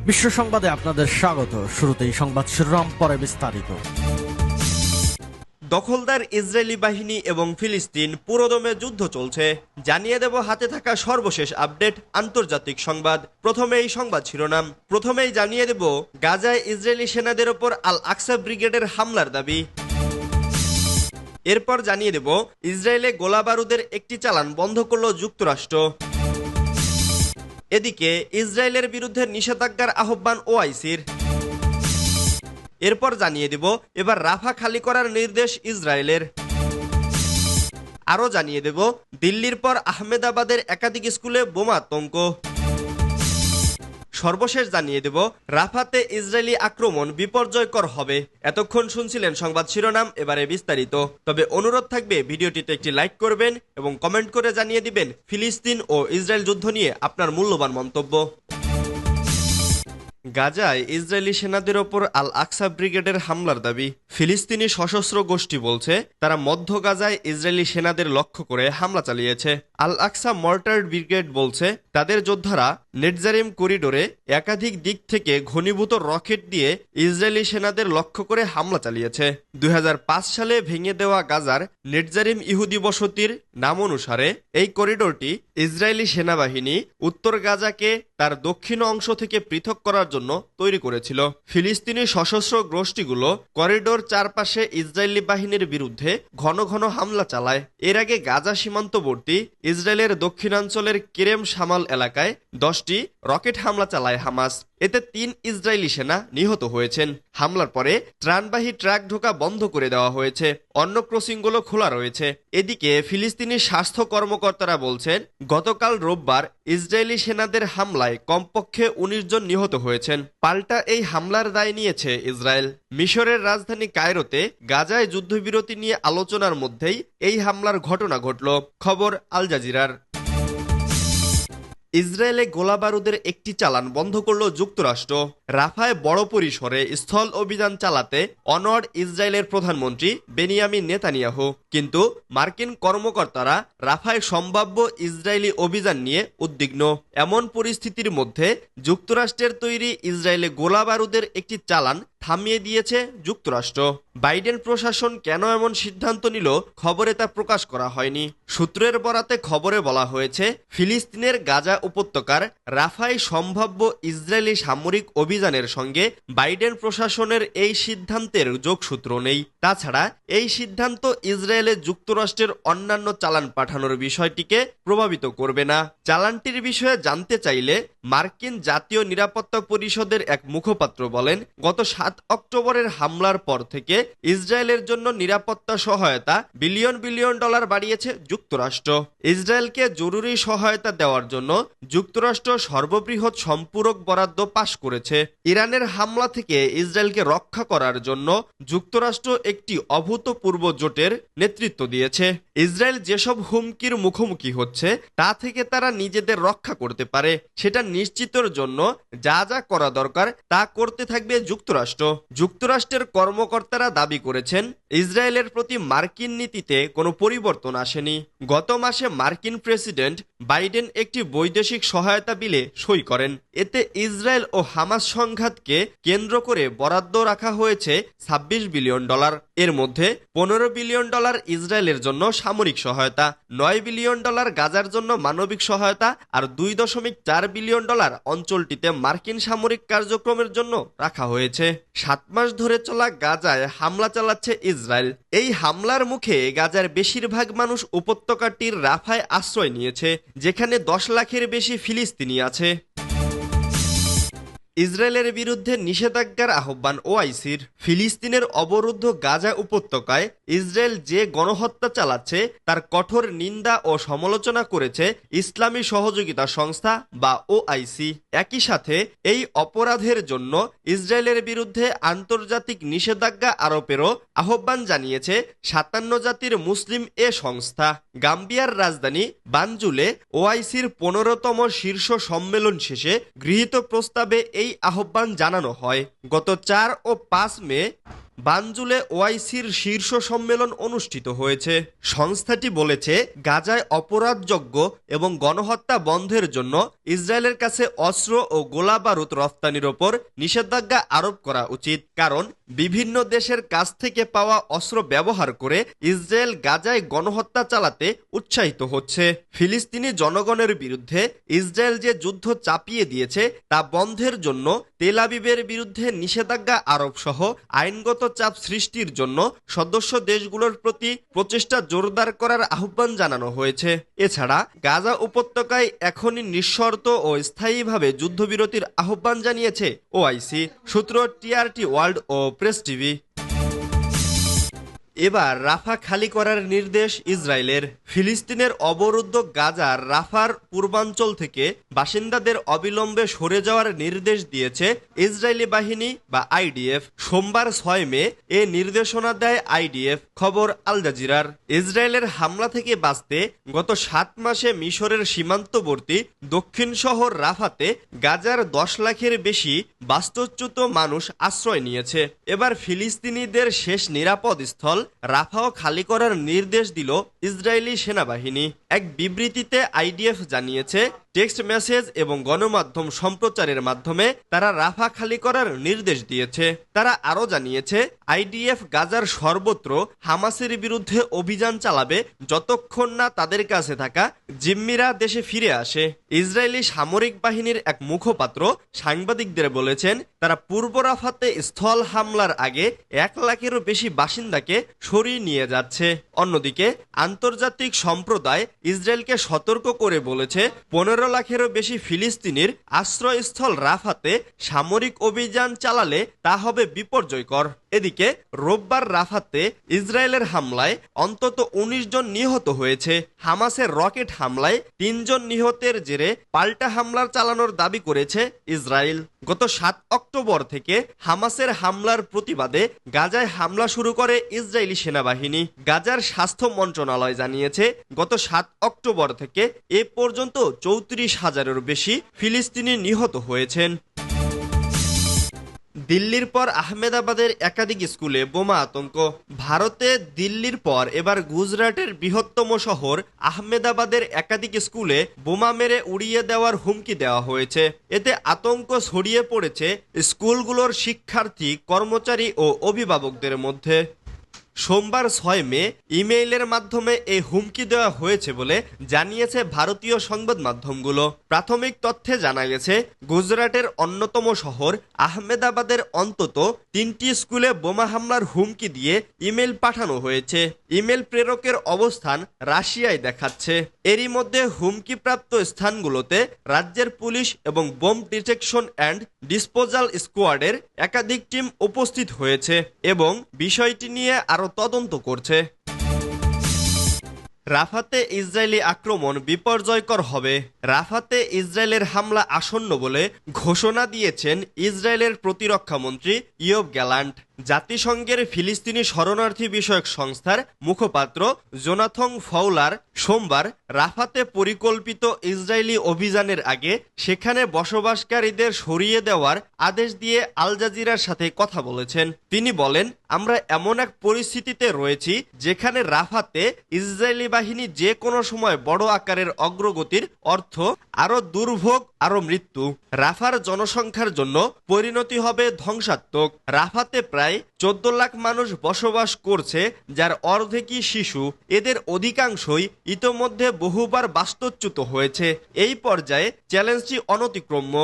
বিশ্ব সংবাদে আপনাদের স্বাগত। শুরুতেই সংবাদ শিরোনাম, পরে বিস্তারিত। দখলদার ইসরায়েলি বাহিনী এবং ফিলিস্তিন পুরোদমে যুদ্ধ চলছে, জানিয়ে দেব হাতে থাকা সর্বশেষ আপডেট আন্তর্জাতিক সংবাদ। প্রথমে এই সংবাদ শিরোনাম। প্রথমেই জানিয়ে দেব গাজায় ইসরায়েলি সেনাদের ওপর আল আকসা ব্রিগেডের হামলার দাবি। এরপর জানিয়ে দেব ইসরায়েলে গোলাবারুদের একটি চালান বন্ধ করল যুক্তরাষ্ট্র। এদিকে ইসরায়েলের বিরুদ্ধে নিষেধাজ্ঞার আহ্বান ওআইসির। এরপর জানিয়ে দেব এবার রাফা খালি করার নির্দেশ ইসরায়েলের। আরও জানিয়ে দেব দিল্লির পর আহমেদাবাদের একাধিক স্কুলে বোমা আতঙ্ক। সর্বশেষ জানিয়ে দেব রাফাতে ইসরায়েলি আক্রমণ বিপর্যয়কর হবে। এতক্ষণ শুনছিলেন সংবাদ শিরোনাম, এবারে বিস্তারিত। তবে অনুরোধ থাকবে ভিডিওটিতে একটি লাইক করবেন এবং কমেন্ট করে জানিয়ে দিবেন ফিলিস্তিন ও ইসরায়েল যুদ্ধ নিয়ে আপনার মূল্যবান মন্তব্য। গাজায় ইসরায়েলি সেনাদের ওপর আল আকসা ব্রিগেডের হামলার দাবি। ফিলিস্তিনি সশস্ত্র গোষ্ঠী বলছে তারা মধ্য গাজায় ইসরায়েলি সেনাদের লক্ষ্য করে হামলা চালিয়েছে। আল আকসা মর্টার ব্রিগেড বলছে তাদের যোদ্ধারা নেটজারিম করিডোরে একাধিক দিক থেকে ঘনীভূত রকেট দিয়ে ইসরায়েলি সেনাদের লক্ষ্য করে হামলা চালিয়েছে। 2005 সালে ভেঙে দেওয়া গাজার নেটজারিম ইহুদি বসতির নাম অনুসারে এই করিডোরটি ইসরায়েলি সেনাবাহিনী উত্তর গাজাকে তার দক্ষিণ অংশ থেকে পৃথক করার জন্য তৈরি করেছিল। ফিলিস্তিনি সশস্ত্র গোষ্ঠীগুলো করিডোর চারপাশে ইসরায়েলি বাহিনীর বিরুদ্ধে ঘন ঘন হামলা চালায়। এর আগে গাজা সীমান্তবর্তী ইসরায়েলের দক্ষিণাঞ্চলের কেরেম শামাল এলাকায় 10টি রকেট হামলা চালায় হামাস। এতে 3 ইসরায়েলি সেনা নিহত হয়েছেন। হামলার পরে ত্রাণবাহী ট্রাক ঢোকা বন্ধ করে দেওয়া হয়েছে, অন্য ক্রসিংগুলো খোলা রয়েছে। এদিকে ফিলিস্তিনি স্বাস্থ্য কর্মকর্তারা বলছেন গতকাল রোববার ইসরায়েলি সেনাদের হামলায় কমপক্ষে 19 জন নিহত হয়েছেন। পাল্টা এই হামলার দায় নিয়েছে ইসরায়েল। মিশরের রাজধানী কায়রোতে গাজায় যুদ্ধবিরতি নিয়ে আলোচনার মধ্যেই এই হামলার ঘটনা ঘটল। খবর আল জাজিরার। ইসরায়েলে গোলাবারুদের একটি চালান বন্ধ করল যুক্তরাষ্ট্র। রাফায় বড় পরিসরে স্থল অভিযান চালাতে অনড় ইসরায়েলের প্রধানমন্ত্রী বেনিয়ামিন নেতানিয়াহু, কিন্তু মার্কিন কর্মকর্তারা রাফায় সম্ভাব্য ইসরায়েলি অভিযান নিয়ে উদ্বিগ্ন। এমন পরিস্থিতির মধ্যে যুক্তরাষ্ট্রের তৈরি ইসরায়েলে গোলাবারুদের একটি চালান থামিয়ে দিয়েছে যুক্তরাষ্ট্র। বাইডেন প্রশাসন কেন এমন সিদ্ধান্ত নিল খবরে তা প্রকাশ করা হয়নি। সূত্রের বরাতে খবরে বলা হয়েছে ফিলিস্তিনের গাজা উপত্যকার রাফায় সম্ভাব্য ইসরায়েলি সামরিক অভিযানের সঙ্গে বাইডেন প্রশাসনের এই সিদ্ধান্তের যোগসূত্র নেই। তাছাড়া এই সিদ্ধান্ত ইসরায়েলে যুক্তরাষ্ট্রের অন্যান্য চালান পাঠানোর বিষয়টিকে প্রভাবিত করবে না। চালানটির বিষয়ে জানতে চাইলে মার্কিন জাতীয় নিরাপত্তা পরিষদের এক মুখপাত্র বলেন গত 7 অক্টোবরের হামলার পর থেকে ইসরায়েলের জন্য নিরাপত্তা সহায়তা বিলিয়ন বিলিয়ন ডলার বাড়িয়েছে যুক্তরাষ্ট্র। ইসরায়েলকে জরুরি সহায়তা দেওয়ার জন্য যুক্তরাষ্ট্র সর্ববৃহৎ সম্পূরক বরাদ্দ পাশ করেছে। ইরানের হামলা থেকে ইসরায়েলকে রক্ষা করার জন্য যুক্তরাষ্ট্র একটি অভূতপূর্ব জোটের নেতৃত্ব দিয়েছে। ইসরায়েল যেসব হুমকির মুখোমুখি হচ্ছে তা থেকে তারা নিজেদের রক্ষা করতে পারে সেটা নিশ্চিতের জন্য যা যা করা দরকার তা করতে থাকবে যুক্তরাষ্ট্র। যুক্তরাষ্ট্রের কর্মকর্তারা দাবি করেছেন ইসরায়েলের প্রতি মার্কিন নীতিতে কোনো পরিবর্তন আসেনি। গত মাসে মার্কিন প্রেসিডেন্ট বাইডেন একটি বৈদেশিক সহায়তা বিলে সই করেন। এতে ইসরায়েল ও হামাস সংঘাতকে কেন্দ্র করে বরাদ্দ রাখা হয়েছে 26 বিলিয়ন ডলার। এর মধ্যে 15 বিলিয়ন ডলার ইসরায়েলের জন্য সামরিক সহায়তা, 9 বিলিয়ন ডলার গাজার জন্য মানবিক সহায়তা আর 2.4 বিলিয়ন ডলার অঞ্চলটিতে মার্কিন সামরিক কার্যক্রমের জন্য রাখা হয়েছে। 7 মাস ধরে চলা গাজায় হামলা চালাচ্ছে ইসরায়েল। এই হামলার মুখে গাজার বেশিরভাগ মানুষ উপত্যকাটির রাফায় আশ্রয় নিয়েছে, যেখানে 10 লাখের বেশি ফিলিস্তিনি আছে। ইসরায়েলের বিরুদ্ধে নিষেধাজ্ঞার আহ্বান ওআইসির। ফিলিস্তিনের অবরুদ্ধ গাজা উপত্যকায় ইসরায়েল যে গণহত্যা চালাচ্ছে তার কঠোর নিন্দা ও সমালোচনা করেছে ইসলামী সহযোগিতা সংস্থা বা ওআইসি। একই সাথে এই অপরাধের জন্য ইসরায়েলের বিরুদ্ধে আন্তর্জাতিক নিষেধাজ্ঞা আরোপেরও আহ্বান জানিয়েছে 57 জাতির মুসলিম এ সংস্থা। গাম্বিয়ার রাজধানী বানজুলে ওআইসির 15তম শীর্ষ সম্মেলন শেষে গৃহীত প্রস্তাবে এই আহ্বান জানানো হয়। গত 4 ও 5 মে বানজুলে ওআইসির শীর্ষ সম্মেলন অনুষ্ঠিত হয়েছে। সংস্থাটি বলেছে, গাজায় অপরাধযোগ্য এবং গণহত্যা বন্ধের জন্য ইসরায়েলের কাছে অস্ত্র ও গোলাবারুদ রফতানির ওপর নিষেধাজ্ঞা আরোপ করা উচিত, কারণ বিভিন্ন দেশের কাছ থেকে পাওয়া অস্ত্র ব্যবহার করে ইসরায়েল গাজায় গণহত্যা চালাতে উৎসাহিত হচ্ছে। ফিলিস্তিনি জনগণের বিরুদ্ধে ইসরায়েল যে যুদ্ধ চাপিয়ে দিয়েছে তা বন্ধের জন্য তেল আবিবের বিরুদ্ধে নিষেধাজ্ঞা আরোপ সহ আইনগত চাপ সৃষ্টির জন্য সদস্য দেশগুলোর প্রতি প্রচেষ্টা জোরদার করার আহ্বান জানানো হয়েছে। এছাড়া গাজা উপত্যকায় এখনই নিঃশর্ত ও স্থায়ীভাবে যুদ্ধবিরতির আহ্বান জানিয়েছে ওআইসি, সূত্র টিআরটি ওয়ার্ল্ড ও প্রেস টিভি। এবার রাফা খালি করার নির্দেশ ইসরায়েলের। ফিলিস্তিনের অবরুদ্ধ গাজার রাফার পূর্বাঞ্চল থেকে বাসিন্দাদের অবিলম্বে সরে যাওয়ার নির্দেশ দিয়েছে ইসরায়েলি বাহিনী বা আইডিএফ। সোমবার 6 মে এ নির্দেশনা দেয় আইডিএফ, খবর আল জাজিরার। ইসরায়েলের হামলা থেকে বাঁচতে গত 7 মাসে মিশরের সীমান্তবর্তী দক্ষিণ শহর রাফাতে গাজার 10 লাখের বেশি বাস্তুচ্যুত মানুষ আশ্রয় নিয়েছে। এবার ফিলিস্তিনিদের শেষ নিরাপদ স্থল রাফাও খালি করার নির্দেশ দিল ইসরায়েলি সেনাবাহিনী। এক বিবৃতিতে আইডিএফ জানিয়েছে, টেক্সট মেসেজ এবং গণমাধ্যম সম্প্রচারের মাধ্যমে তারা রাফা খালি করার নির্দেশ দিয়েছে। তারা আরও জানিয়েছে, আইডিএফ গাজার সর্বত্র হামাসের বিরুদ্ধে অভিযান চালাবে যতক্ষণ না তাদের কাছে থাকা জিম্মিরা দেশে ফিরে আসে। ইসরায়েলি সামরিক বাহিনীর এক মুখপাত্র সাংবাদিকদের বলেছেন, তারা পূর্ব রাফাতে স্থল হামলার আগে 1 লাখেরও বেশি বাসিন্দাকে সরিয়ে নিয়ে যাচ্ছে। অন্যদিকে আন্তর্জাতিক সম্প্রদায় ইসরায়েলকে সতর্ক করে বলেছে, 15 লাখেরও বেশি ফিলিস্তিনির আশ্রয়স্থল রাফাতে সামরিক অভিযান চালালে তা হবে বিপর্যয়কর। এদিকে রোববার রাফাতে ইসরায়েলের হামলায় অন্তত 19 জন নিহত হয়েছে। হামাসের রকেট হামলায় 3 জন নিহতের জেরে পাল্টা হামলার চালানোর দাবি করেছে ইসরায়েল। গত 7 অক্টোবর থেকে হামাসের হামলার প্রতিবাদে গাজায় হামলা শুরু করে ইসরায়েলি সেনাবাহিনী। গাজার স্বাস্থ্য মন্ত্রণালয় জানিয়েছে, গত 7 অক্টোবর থেকে এ পর্যন্ত 34,000-এরও বেশি ফিলিস্তিনি নিহত হয়েছেন। দিল্লির পর আহমেদাবাদের একাধিক স্কুলে বোমা আতঙ্ক। ভারতে দিল্লির পর এবার গুজরাটের বৃহত্তম শহর আহমেদাবাদের একাধিক স্কুলে বোমা মেরে উড়িয়ে দেওয়ার হুমকি দেওয়া হয়েছে। এতে আতঙ্ক ছড়িয়ে পড়েছে স্কুলগুলোর শিক্ষার্থী, কর্মচারী ও অভিভাবকদের মধ্যে। সোমবার 6 মে ইমেইলের মাধ্যমে এই হুমকি দেওয়া হয়েছে বলে জানিয়েছে ভারতীয় সংবাদ মাধ্যমগুলো। প্রাথমিক তথ্যে জানা গেছে, গুজরাটের অন্যতম শহর আহমেদাবাদের অন্তত 3টি স্কুলে বোমা হামলার হুমকি দিয়ে ইমেল পাঠানো হয়েছে। ইমেল প্রেরকের অবস্থান রাশিয়ায় দেখাচ্ছে। এরই মধ্যে হুমকিপ্রাপ্ত স্থানগুলোতে রাজ্যের পুলিশ এবং বোম ডিটেকশন অ্যান্ড ডিসপোজাল স্কোয়াডের একাধিক টিম উপস্থিত হয়েছে এবং বিষয়টি নিয়ে আরও তদন্ত করছে। রাফাতে ইসরায়েলি আক্রমণ বিপর্যয়কর হবে। রাফাতে ইসরায়েলের হামলা আসন্ন বলে ঘোষণা দিয়েছেন ইসরায়েলের প্রতিরক্ষা মন্ত্রী ইয়োব গ্যালান্ট। জাতিসংঘের ফিলিস্তিনি শরণার্থী বিষয়ক সংস্থার মুখপাত্র জোনাথন ফাউলার সোমবার রাফাতে পরিকল্পিত ইসরায়েলি অভিযানের আগে সেখানে বসবাসকারীদের সরিয়ে দেওয়ার আদেশ দিয়ে আল জাজিরার সাথে কথা বলেছেন। তিনি বলেন, আমরা এমন এক পরিস্থিতিতে রয়েছি যেখানে রাফাতে ইসরায়েলি বাহিনী যে কোনো সময় বড় আকারের অগ্রগতির অর্থ আরো দুর্ভোগ, আরো মৃত্যু। রাফার জনসংখ্যার জন্য পরিণতি হবে ধ্বংসাত্মক। রাফাতে প্রায় 14 লাখ মানুষ বসবাস করছে, যার অর্ধেকই শিশু। এদের অধিকাংশই ইতোমধ্যে বহুবার বাস্তুচ্যুত হয়েছে। এই পর্যায়ে চ্যালেঞ্জটি অনতিক্রম্য।